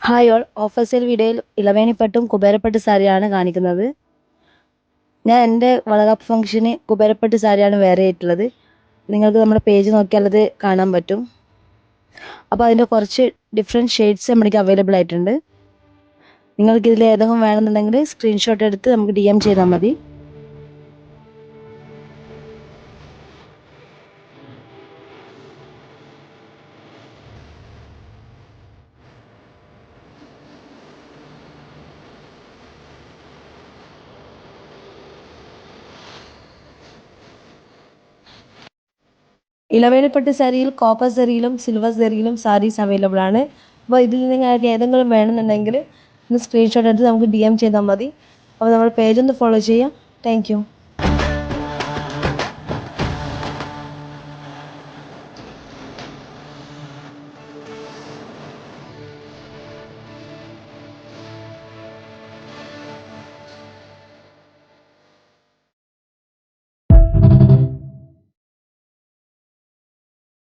Hi all, offer sale വീഡിയോയിൽ ഇളവേണിപ്പട്ടും കുബേരപ്പട്ട് സാരിയാണ് കാണിക്കുന്നത്. ഞാൻ എൻ്റെ വളകാപ്പ് ഫംഗ്ഷന് കുബേരപ്പട്ട് സാരിയാണ് വെയർ ചെയ്തിട്ടുള്ളത്. നിങ്ങൾക്ക് നമ്മുടെ പേജ് നോക്കിയാൽ അത് കാണാൻ പറ്റും. അപ്പോൾ അതിൻ്റെ കുറച്ച് ഡിഫറെൻറ്റ് ഷെയ്ഡ്സ് നമ്മുടെ അവൈലബിൾ ആയിട്ടുണ്ട്. നിങ്ങൾക്ക് ഇതിൽ ഏതെങ്കിലും വേണമെന്നുണ്ടെങ്കിൽ സ്ക്രീൻഷോട്ട് എടുത്ത് നമുക്ക് DM ചെയ്താൽ മതി. ഇളവേണിപ്പട്ട് സാരിയിൽ കോപ്പർ സെറിയിലും സിൽവർ സെറിയിലും സാരീസ് അവൈലബിൾ ആണ്. അപ്പോൾ ഇതിൽ നിങ്ങൾക്ക് ഏതെങ്കിലും വേണമെന്നുണ്ടെങ്കിൽ ഒന്ന് സ്ക്രീൻഷോട്ട് എടുത്ത് നമുക്ക് DM ചെയ്താൽ മതി. അപ്പോൾ നമ്മുടെ പേജ് ഒന്ന് ഫോളോ ചെയ്യാം. Thank you.